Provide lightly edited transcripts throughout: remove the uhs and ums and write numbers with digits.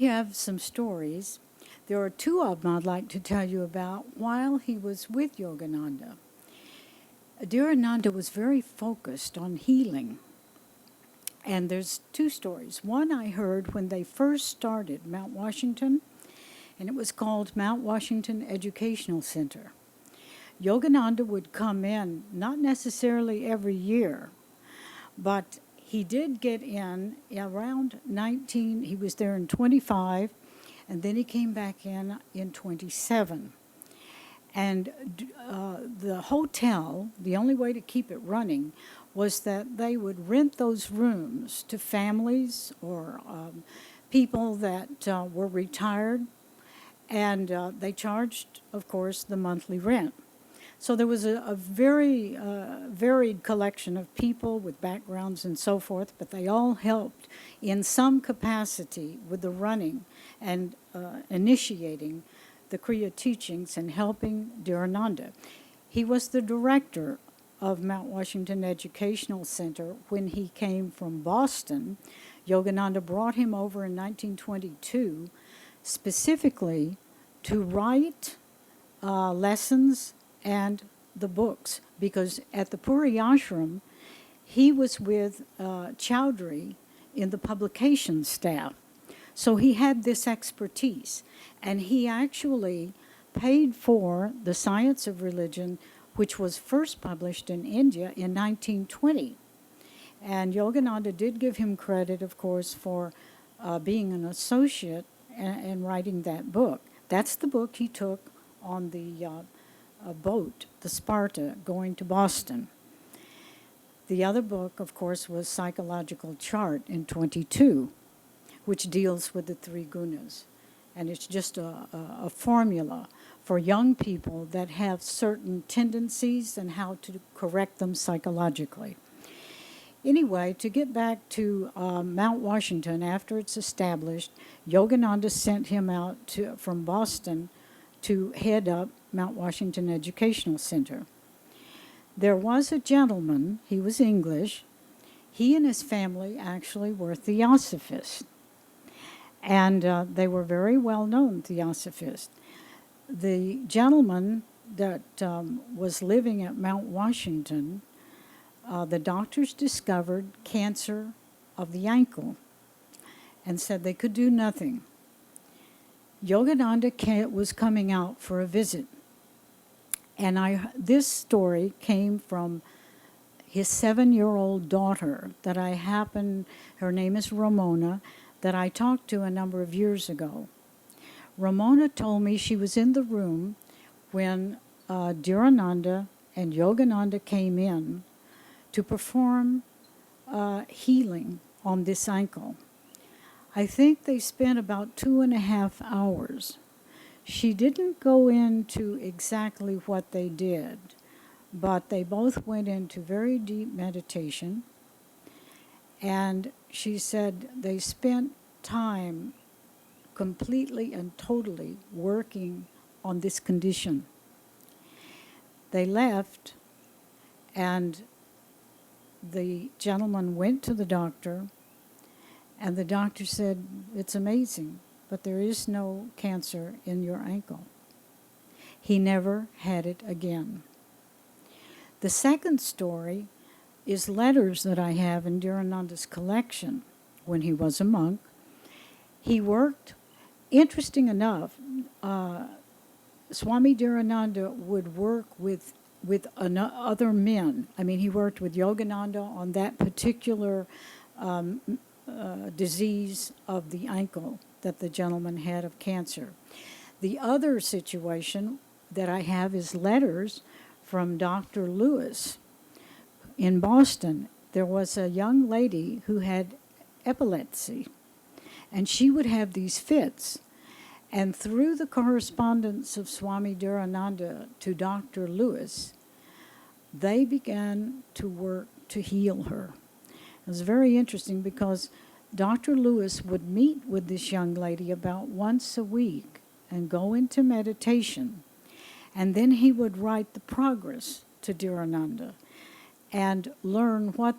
We have some stories. There are two of them I'd like to tell you about while he was with Yogananda. Dhirananda was very focused on healing. And there's two stories. One I heard when they first started Mount Washington, and it was called Mount Washington Educational Center. Yogananda would come in, not necessarily every year, but he did get in around 19, he was there in 25, and then he came back in 27. And the hotel, the only way to keep it running was that they would rent those rooms to families or people that were retired, and they charged, of course, the monthly rent. So there was a very varied collection of people with backgrounds and so forth, but they all helped in some capacity with the running and initiating the Kriya teachings and helping Dhirananda. He was the director of Mount Washington Educational Center when he came from Boston. Yogananda brought him over in 1922 specifically to write lessons and the books, because at the Puri Ashram, he was with Chowdhury in the publication staff. So he had this expertise, and he actually paid for the Science of Religion, which was first published in India in 1920. And Yogananda did give him credit, of course, for being an associate and writing that book. That's the book he took on the boat, the Sparta, going to Boston. The other book, of course, was Psychological Chart in 22, which deals with the three gunas. And it's just a formula for young people that have certain tendencies and how to correct them psychologically. Anyway, to get back to Mount Washington, after it's established, Yogananda sent him out from Boston to head up Mount Washington Educational Center. There was a gentleman, he was English, he and his family actually were theosophists, and they were very well-known theosophists. The gentleman that was living at Mount Washington, the doctors discovered cancer of the ankle and said they could do nothing. Yogananda was coming out for a visit. And this story came from his 7-year-old daughter that her name is Ramona, that I talked to a number of years ago. Ramona told me she was in the room when Dhirananda and Yogananda came in to perform healing on this ankle. I think they spent about 2.5 hours. She didn't go into exactly what they did, but they both went into very deep meditation, and she said they spent time completely and totally working on this condition. They left, and the gentleman went to the doctor, and the doctor said, "It's amazing, but there is no cancer in your ankle." He never had it again. The second story is letters that I have in Dhirananda's collection when he was a monk. He worked, interesting enough, Swami Dhirananda would work with other men. I mean, he worked with Yogananda on that particular disease of the ankle that the gentleman had of cancer. The other situation that I have is letters from Dr. Lewis in Boston. There was a young lady who had epilepsy, and she would have these fits. And through the correspondence of Swami Dhirananda to Dr. Lewis, they began to work to heal her. It was very interesting because Dr. Lewis would meet with this young lady about once a week and go into meditation. And then he would write the progress to Dhirananda and learn what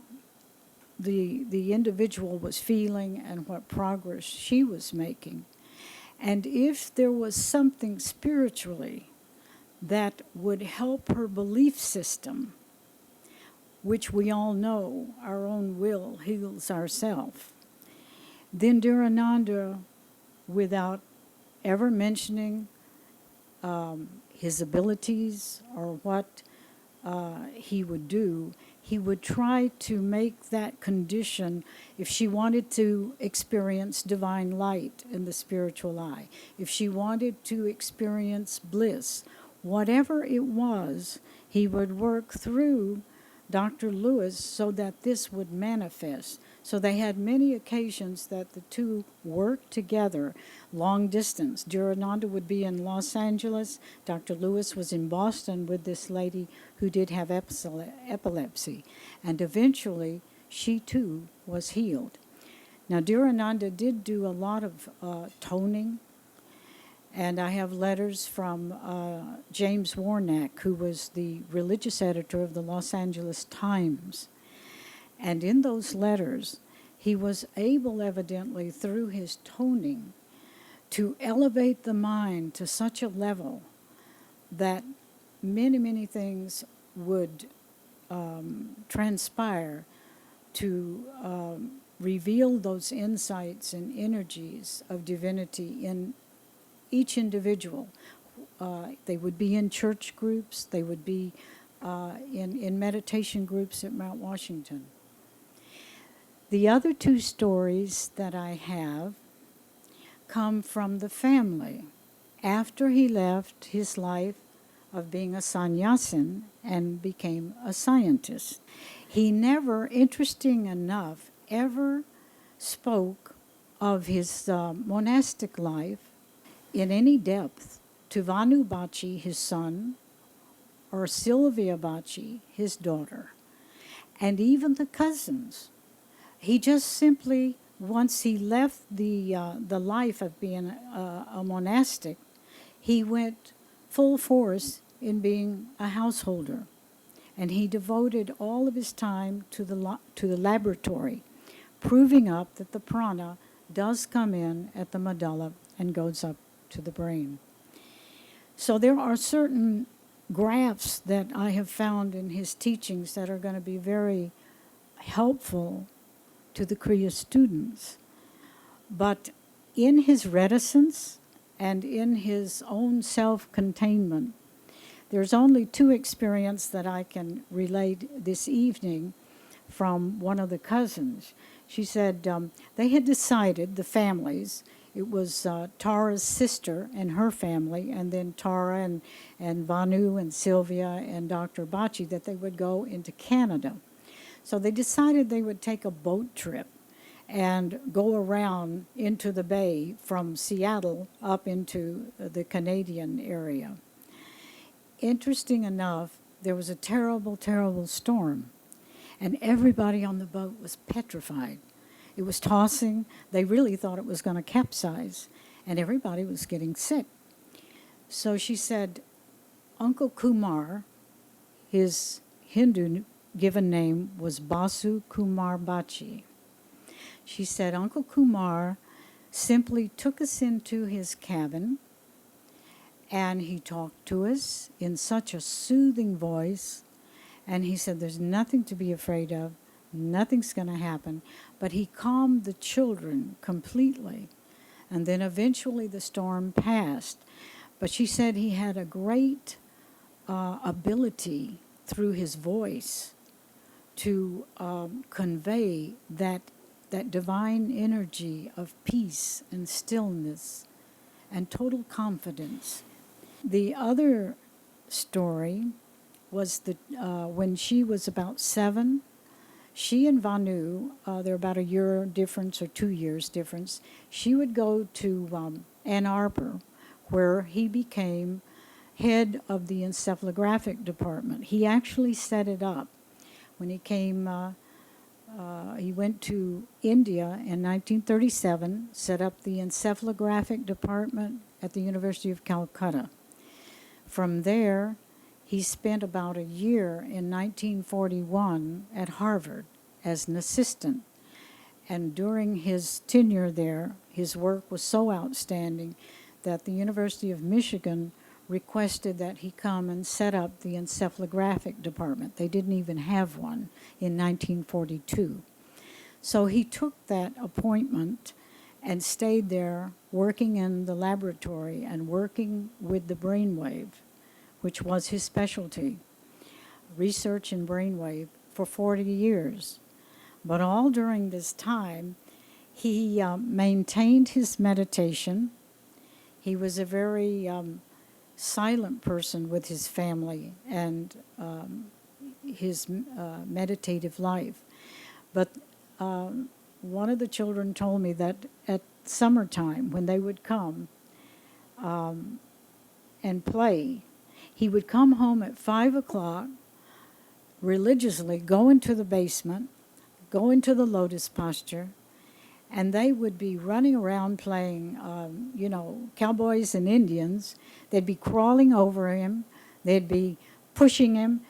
the individual was feeling and what progress she was making. And if there was something spiritually that would help her belief system, which we all know our own will heals ourself, then Dhirananda, without ever mentioning his abilities or what he would do, he would try to make that condition, if she wanted to experience divine light in the spiritual eye, if she wanted to experience bliss, whatever it was, he would work through Dr. Lewis so that this would manifest. So they had many occasions that the two worked together, long distance. Dhirananda would be in Los Angeles. Dr. Lewis was in Boston with this lady who did have epilepsy. And eventually, she too was healed. Now, Dhirananda did do a lot of toning. And I have letters from James Warnack, who was the religious editor of the Los Angeles Times. And in those letters, he was able, evidently, through his toning, to elevate the mind to such a level that many, many things would transpire to reveal those insights and energies of divinity in each individual. They would be in church groups. They would be in meditation groups at Mount Washington. The other two stories that I have come from the family. After he left his life of being a sannyasin and became a scientist, he never, interesting enough, ever spoke of his monastic life in any depth to Vanu Bachi, his son, or Sylvia Bachi, his daughter, and even the cousins. He just simply, once he left the life of being a monastic, he went full force in being a householder, and he devoted all of his time to the laboratory, proving up that the prana does come in at the medulla and goes up to the brain. So there are certain graphs that I have found in his teachings that are going to be very helpful to the Kriya students. But in his reticence and in his own self-containment, there's only two experiences that I can relate this evening from one of the cousins. She said they had decided, the families, it was Tara's sister and her family, and then Tara and Vanu and Sylvia and Dr. Bachi, that they would go into Canada. So they decided they would take a boat trip and go around into the bay from Seattle up into the Canadian area. Interesting enough, there was a terrible, terrible storm, and everybody on the boat was petrified. It was tossing. They really thought it was going to capsize, and everybody was getting sick. So she said, Uncle Kumar, his Hindu given name was Basu Kumar Bachi. She said, Uncle Kumar simply took us into his cabin, and he talked to us in such a soothing voice, and he said, there's nothing to be afraid of, nothing's going to happen. But he calmed the children completely, and then eventually the storm passed. But she said he had a great ability through his voice to convey that divine energy of peace and stillness and total confidence. The other story was that when she was about 7, she and Vanu, they're about a year difference or 2 years difference, she would go to Ann Arbor, where he became head of the encephalographic department. He actually set it up. When he came, he went to India in 1937, set up the encephalographic department at the University of Calcutta. From there, he spent about a year in 1941 at Harvard as an assistant. And during his tenure there, his work was so outstanding that the University of Michigan requested that he come and set up the encephalographic department. They didn't even have one in 1942. So he took that appointment and stayed there working in the laboratory and working with the brainwave, which was his specialty, research in brainwave, for 40 years. But all during this time, he maintained his meditation. He was a very silent person with his family and his meditative life. But one of the children told me that at summertime, when they would come and play, he would come home at 5 o'clock, religiously go into the basement, go into the lotus posture, and they would be running around playing, cowboys and Indians. They'd be crawling over him. They'd be pushing him.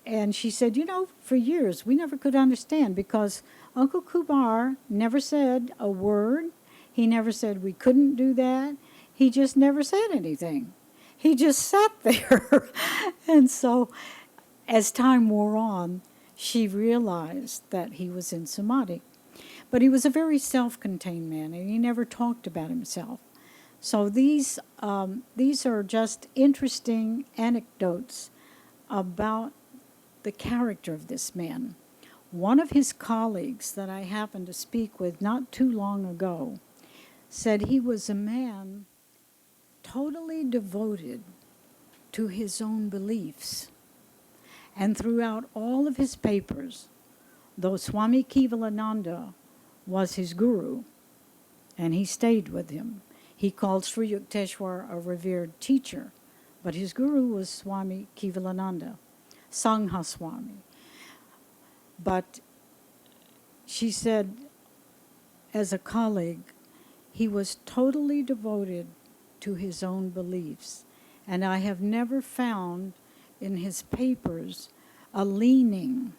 And she said, for years we never could understand because Uncle Kubar never said a word. He never said we couldn't do that. He just never said anything. He just sat there. And so as time wore on, she realized that he was in samadhi. But he was a very self-contained man, and he never talked about himself. So these are just interesting anecdotes about the character of this man. One of his colleagues that I happened to speak with not too long ago said he was a man totally devoted to his own beliefs. And throughout all of his papers, though Swami Kevalananda was his guru, and he stayed with him, he called Sri Yukteswar a revered teacher, but his guru was Swami Kevalananda, Sangha Swami. But she said, as a colleague, he was totally devoted to his own beliefs, and I have never found in his papers a leaning,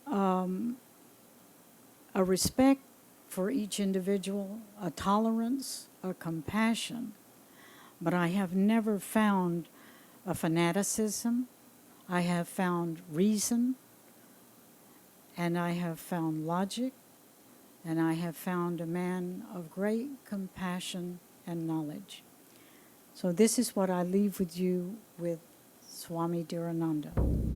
a respect for each individual, a tolerance, a compassion. But I have never found a fanaticism. I have found reason, and I have found logic, and I have found a man of great compassion and knowledge. So this is what I leave with you with Swami Dhirananda.